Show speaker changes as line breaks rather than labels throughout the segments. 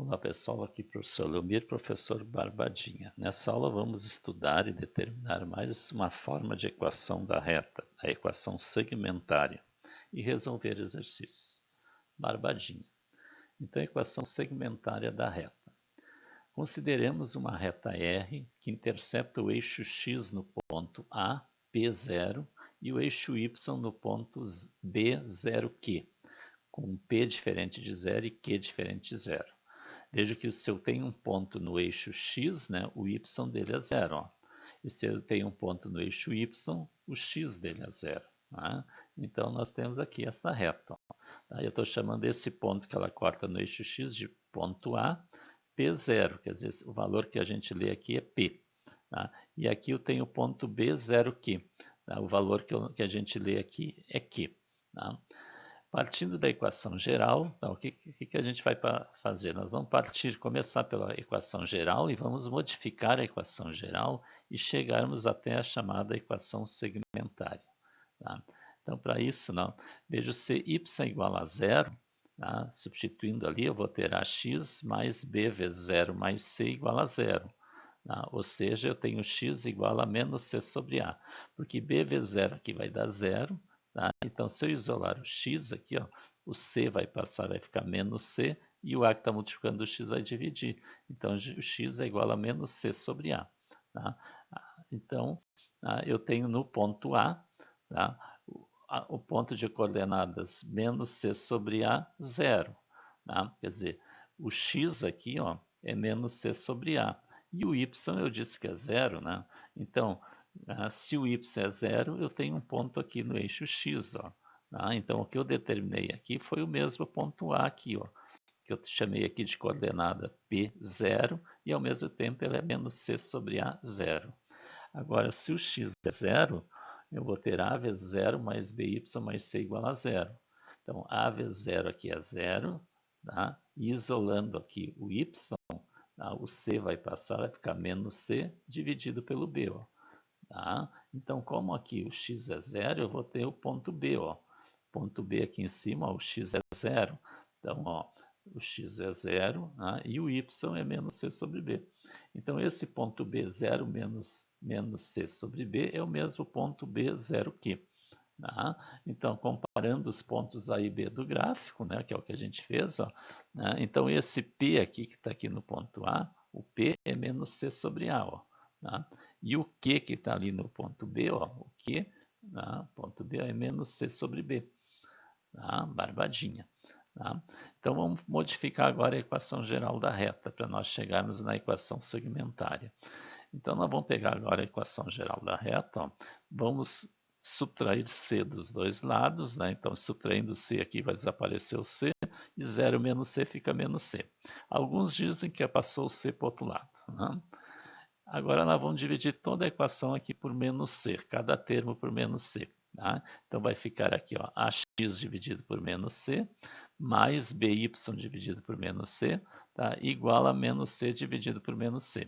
Olá pessoal, aqui professor Leomir, professor Barbadinha. Nessa aula vamos estudar e determinar mais uma forma de equação da reta, a equação segmentária, e resolver exercícios. Barbadinha. Então, a equação segmentária da reta. Consideremos uma reta R que intercepta o eixo x no ponto A, P0, e o eixo y no ponto B0Q, com P diferente de zero e Q diferente de zero. Veja que se eu tenho um ponto no eixo x, né, o y dele é zero. Ó. E se eu tenho um ponto no eixo y, o x dele é zero. Né? Então, nós temos aqui essa reta. Ó. Tá? Eu estou chamando esse ponto que ela corta no eixo x de ponto A, P0. Quer dizer, o valor que a gente lê aqui é P. Tá? E aqui eu tenho o ponto B0Q. Tá? O valor que a gente lê aqui é Q. Tá? Partindo da equação geral, então, o que a gente vai fazer? Nós vamos começar pela equação geral e vamos modificar a equação geral e chegarmos até a chamada equação segmentária. Tá? Então, para isso, vejo se y é igual a zero, tá? Substituindo ali, eu vou ter ax mais b vezes zero mais c igual a zero. Tá? Ou seja, eu tenho x igual a menos c sobre a, porque b vezes zero aqui vai dar zero. Tá? Então, se eu isolar o x aqui, ó, o c vai passar, vai ficar menos c, e o a que está multiplicando o x vai dividir. Então, o x é igual a menos c sobre a. Tá? Então, eu tenho no ponto A, tá? O ponto de coordenadas menos c sobre a, zero. Tá? Quer dizer, o x aqui ó, é menos c sobre a. E o y eu disse que é zero, né? Então, se o y é zero, eu tenho um ponto aqui no eixo x. Ó, tá? Então, o que eu determinei aqui foi o mesmo ponto A aqui, ó, que eu chamei aqui de coordenada P0, e ao mesmo tempo ele é menos c sobre A, zero. Agora, se o x é zero, eu vou ter A vezes zero mais BY mais C igual a zero. Então, A vezes zero aqui é zero, tá? E isolando aqui o Y, tá? O C vai passar, vai ficar menos C dividido pelo B. Ó. Tá? Então, como aqui o x é zero, eu vou ter o ponto B. Ó. Ponto B aqui em cima, ó, o x é zero. Então, ó, o x é zero, tá? E o y é menos c sobre b. Então, esse ponto B, 0 menos c sobre b, é o mesmo ponto B, 0Q. Tá? Então, comparando os pontos A e B do gráfico, né, que é o que a gente fez, ó, né, então esse P aqui que está aqui no ponto A, o P é menos C sobre A. Ó, tá? E o Q que está ali no ponto B, ó, o Q, tá? Ponto B é menos C sobre B. Tá? Barbadinha. Tá? Então, vamos modificar agora a equação geral da reta para nós chegarmos na equação segmentária. Então, nós vamos pegar agora a equação geral da reta. Ó. Vamos subtrair C dos dois lados. Né? Então, subtraindo C aqui vai desaparecer o C. E 0 menos C fica menos C. Alguns dizem que passou o C para o outro lado. Né? Agora, nós vamos dividir toda a equação aqui por menos C. Cada termo por menos C. Tá? Então, vai ficar aqui ó, AX dividido por menos C, mais BY dividido por menos C, tá? Igual a menos C dividido por menos C.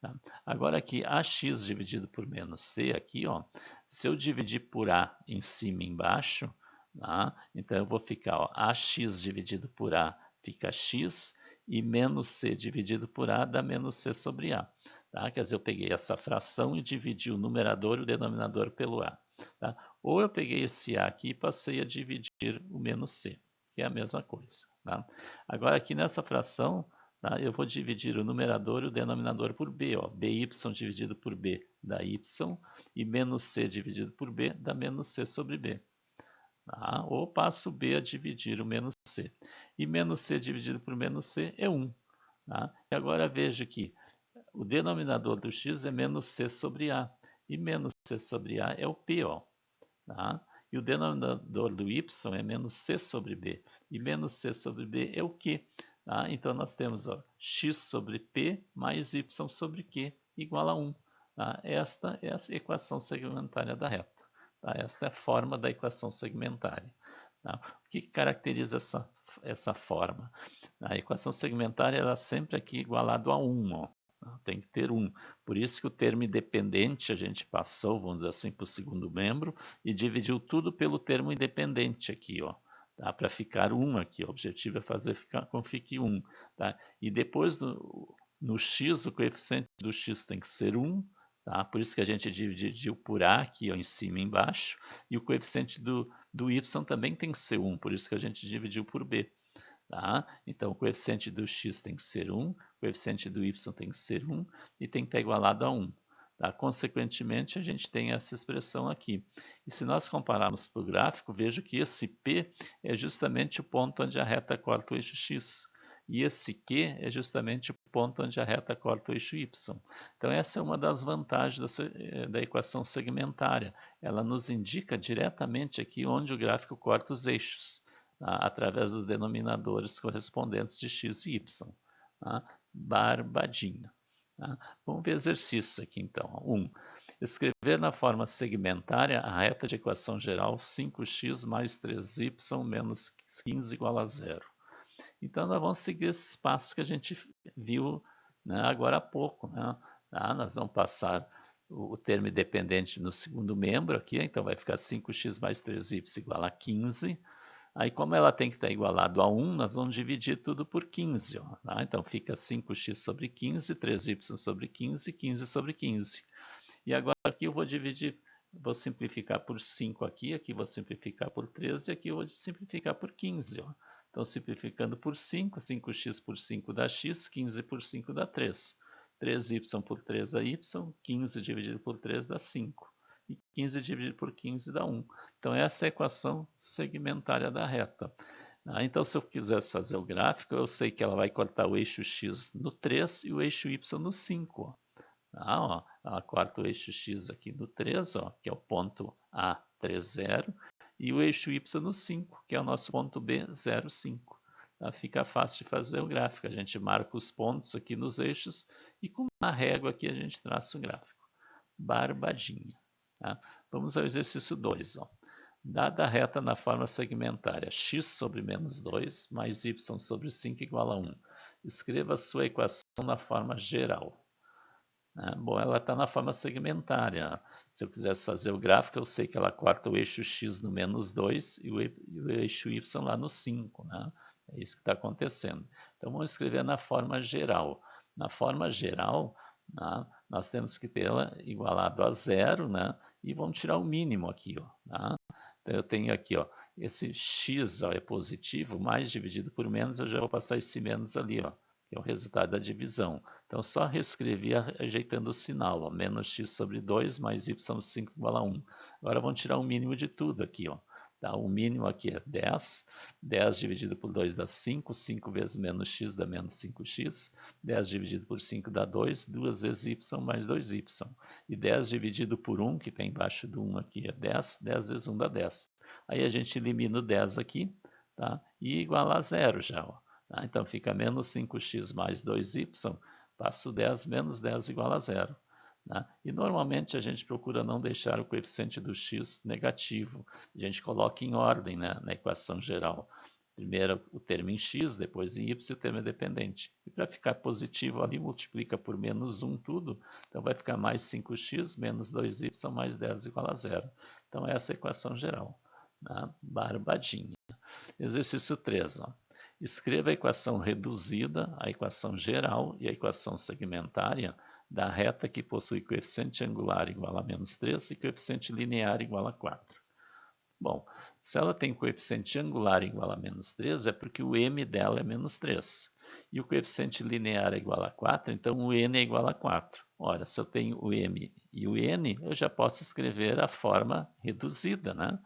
Tá? Agora aqui, AX dividido por menos C, aqui, ó, se eu dividir por A em cima e embaixo, tá? Então eu vou ficar, ó, AX dividido por A fica X, e menos C dividido por A dá menos C sobre A. Tá? Quer dizer, eu peguei essa fração e dividi o numerador e o denominador pelo A. Tá? Ou eu peguei esse A aqui e passei a dividir o menos C, que é a mesma coisa. Tá? Agora aqui nessa fração, tá? Eu vou dividir o numerador e o denominador por B. Ó. BY dividido por B dá Y, e menos C dividido por B dá menos C sobre B. Tá? Ou passo B a dividir o menos C. E menos C dividido por menos C é 1. Tá? E agora veja que o denominador do x é menos C sobre A. E menos C sobre A é o P. Ó. Tá? E o denominador do y é menos C sobre B. E menos C sobre B é o Q. Tá? Então, nós temos ó, x sobre P mais y sobre Q igual a 1. Tá? Esta é a equação segmentária da reta. Tá? Esta é a forma da equação segmentária. Tá? O que caracteriza essa forma? A equação segmentária ela é sempre aqui igualado a 1. Ó. Tem que ter 1. Por isso que o termo independente a gente passou, vamos dizer assim, para o segundo membro e dividiu tudo pelo termo independente aqui. Ó. tá? Para ficar 1 aqui. O objetivo é fazer com que fique 1. Tá? E depois, no x, o coeficiente do x tem que ser 1. Tá? Por isso que a gente dividiu por A aqui, ó, em cima e embaixo. E o coeficiente do y também tem que ser 1. Por isso que a gente dividiu por B. Tá? Então, o coeficiente do x tem que ser 1, o coeficiente do y tem que ser 1 e tem que estar igualado a 1. Tá? Consequentemente, a gente tem essa expressão aqui. E se nós compararmos para o gráfico, vejo que esse P é justamente o ponto onde a reta corta o eixo x. E esse Q é justamente o ponto onde a reta corta o eixo y. Então, essa é uma das vantagens da equação segmentária. Ela nos indica diretamente aqui onde o gráfico corta os eixos, tá? Através dos denominadores correspondentes de x e y. Tá? Barbadinha. Tá? Vamos ver exercícios aqui então. 1. Escrever na forma segmentária a reta de equação geral 5x mais 3y menos 15 igual a zero. Então, nós vamos seguir esses passos que a gente viu, né, agora há pouco. Né? Tá? Nós vamos passar o termo independente no segundo membro aqui, então vai ficar 5x mais 3y igual a 15. Aí, como ela tem que estar igualado a 1, nós vamos dividir tudo por 15. Ó, tá? Então, fica 5x sobre 15, 3y sobre 15, 15 sobre 15. E agora aqui eu vou dividir, vou simplificar por 5 aqui vou simplificar por 13 e aqui eu vou simplificar por 15. Ó. Então, simplificando por 5, 5x por 5 dá x, 15 por 5 dá 3. 3y por 3 dá y, 15 dividido por 3 dá 5. E 15 dividido por 15 dá 1. Então, essa é a equação segmentária da reta. Então, se eu quisesse fazer o gráfico, eu sei que ela vai cortar o eixo x no 3 e o eixo y no 5. Ó. Ó, ela corta o eixo x aqui no 3, ó, que é o ponto A, 3, 0, e o eixo y no 5, que é o nosso ponto B, 0, 5. Tá? Fica fácil de fazer o gráfico. A gente marca os pontos aqui nos eixos e com uma régua aqui a gente traça o gráfico. Barbadinha. Tá? Vamos ao exercício 2. Ó. Dada a reta na forma segmentária x sobre menos 2 mais y sobre 5 igual a 1, escreva a sua equação na forma geral. Bom, ela está na forma segmentária. Se eu quisesse fazer o gráfico, eu sei que ela corta o eixo x no menos 2 e o eixo y lá no 5. Né? É isso que está acontecendo. Então, vamos escrever na forma geral. Na forma geral, né, nós temos que tê-la igualado a zero, né? E vamos tirar o mínimo aqui. Ó, né? Então, eu tenho aqui, ó, esse x ó, é positivo, mais dividido por menos, eu já vou passar esse menos ali, ó, que é o resultado da divisão. Então, só reescrevi ajeitando o sinal, ó, menos x sobre 2 mais y sobre 5 igual a 1. Agora, vamos tirar o mínimo de tudo aqui. Ó. Tá? O mínimo aqui é 10. 10 dividido por 2 dá 5. 5 vezes menos x dá menos 5x. 10 dividido por 5 dá 2. 2 vezes y mais 2y. E 10 dividido por 1, que está embaixo do 1 aqui, é 10. 10 vezes 1 dá 10. Aí a gente elimina o 10 aqui, tá? E igual a zero já. Ó. Tá? Então, fica menos 5x mais 2y, passo 10, menos 10 igual a zero. Tá? E normalmente a gente procura não deixar o coeficiente do x negativo. A gente coloca em ordem, né, na equação geral. Primeiro o termo em x, depois em y o termo é dependente. E para ficar positivo ali, multiplica por menos 1 tudo. Então vai ficar mais 5x menos 2y mais 10 igual a zero. Então essa é a equação geral. Tá? Barbadinha. Exercício 3. Ó. Escreva a equação reduzida, a equação geral e a equação segmentária da reta que possui coeficiente angular igual a menos 3 e coeficiente linear igual a 4. Bom, se ela tem coeficiente angular igual a menos 3, é porque o m dela é menos 3. E o coeficiente linear é igual a 4, então o n é igual a 4. Ora, se eu tenho o m e o n, eu já posso escrever a forma reduzida, né?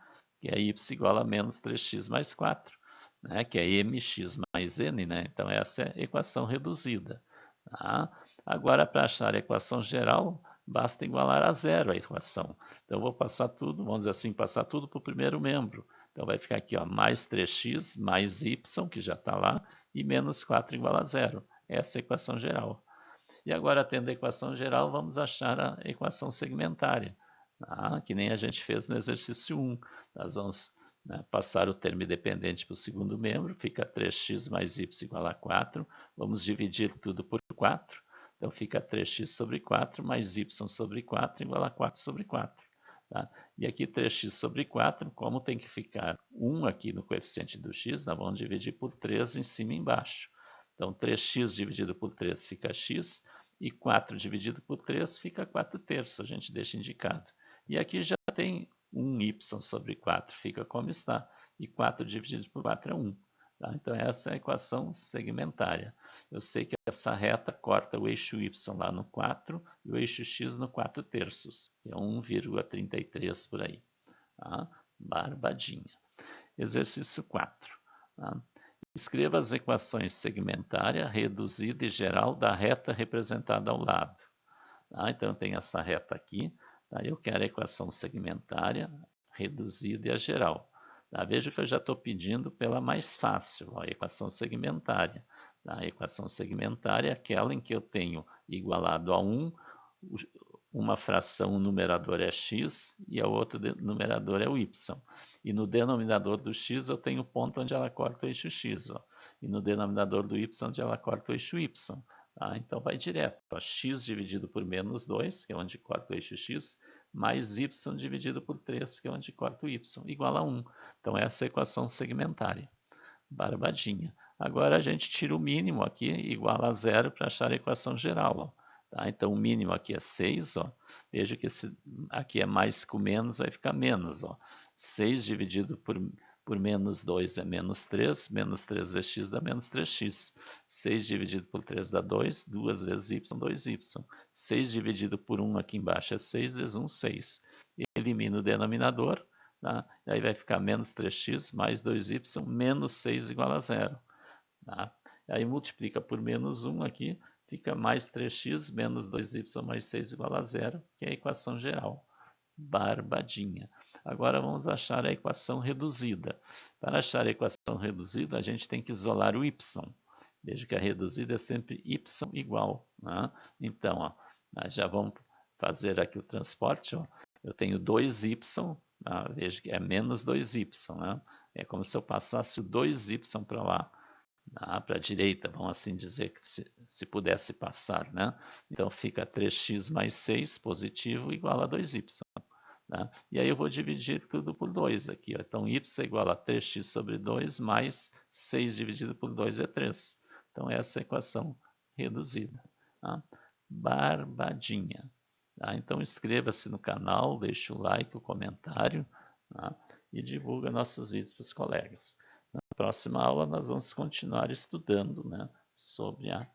Que é y igual a menos 3x mais 4. Né, que é mx mais n, né? Então essa é a equação reduzida. Tá? Agora, para achar a equação geral, basta igualar a zero a equação. Então, eu vou passar tudo, vamos dizer assim, passar tudo para o primeiro membro. Então, vai ficar aqui, ó, mais 3x mais y, que já está lá, e menos 4 igual a zero. Essa é a equação geral. E agora, tendo a equação geral, vamos achar a equação segmentária, tá? Que nem a gente fez no exercício 1. Nós vamos passar o termo independente para o segundo membro, fica 3x mais y igual a 4. Vamos dividir tudo por 4. Então, fica 3x sobre 4 mais y sobre 4 igual a 4 sobre 4. Tá? E aqui 3x sobre 4, como tem que ficar 1 aqui no coeficiente do x, nós vamos dividir por 3 em cima e embaixo. Então, 3x dividido por 3 fica x, e 4 dividido por 3 fica 4 terços, a gente deixa indicado. E aqui já tem 1y sobre 4, fica como está, e 4 dividido por 4 é 1. Tá? Então, essa é a equação segmentária. Eu sei que essa reta corta o eixo y lá no 4 e o eixo x no 4 terços, que é 1,33 por aí. Tá? Barbadinha. Exercício 4. Tá? Escreva as equações segmentária, reduzida e geral da reta representada ao lado. Tá? Então, tem essa reta aqui. Tá? Eu quero a equação segmentária, reduzida e a geral. Tá? Veja que eu já estou pedindo pela mais fácil, ó, a equação segmentária. Tá? A equação segmentária é aquela em que eu tenho igualado a 1, uma fração, o numerador é x e o outro numerador é o y. E no denominador do x eu tenho o ponto onde ela corta o eixo x. Ó. E no denominador do y onde ela corta o eixo y. Tá? Então vai direto. Ó. X dividido por menos 2, que é onde corta o eixo x, mais y dividido por 3, que é onde corta o y, igual a 1. Então essa é a equação segmentária. Barbadinha. Agora a gente tira o mínimo aqui, igual a zero, para achar a equação geral. Ó. Tá? Então, o mínimo aqui é 6. Ó. Veja que aqui é mais com menos, vai ficar menos. Ó. 6 dividido por menos 2 é menos 3. Menos 3 vezes x dá menos 3x. 6 dividido por 3 dá 2. 2 vezes y, 2y. 6 dividido por 1 aqui embaixo é 6 vezes 1, 6. Elimina o denominador. Tá? E aí vai ficar menos 3x mais 2y, menos 6 igual a zero. Tá? Aí multiplica por menos 1 aqui, fica mais 3x menos 2y mais 6 igual a zero, que é a equação geral. Barbadinha. Agora vamos achar a equação reduzida. Para achar a equação reduzida, a gente tem que isolar o y. Veja que a reduzida é sempre y igual. Né? Então, ó, nós já vamos fazer aqui o transporte. Ó. Eu tenho 2y, veja que é menos 2y. Né? É como se eu passasse o 2y para lá. Para a direita, vamos assim dizer, que se pudesse passar. Né? Então fica 3x mais 6 positivo igual a 2y. Né? E aí eu vou dividir tudo por 2 aqui. Ó. Então y é igual a 3x sobre 2 mais 6 dividido por 2 é 3. Então essa é a equação reduzida. Tá? Barbadinha. Tá? Então inscreva-se no canal, deixe o like, o comentário, tá? E divulga nossos vídeos para os colegas. Na próxima aula nós vamos continuar estudando, né, sobre a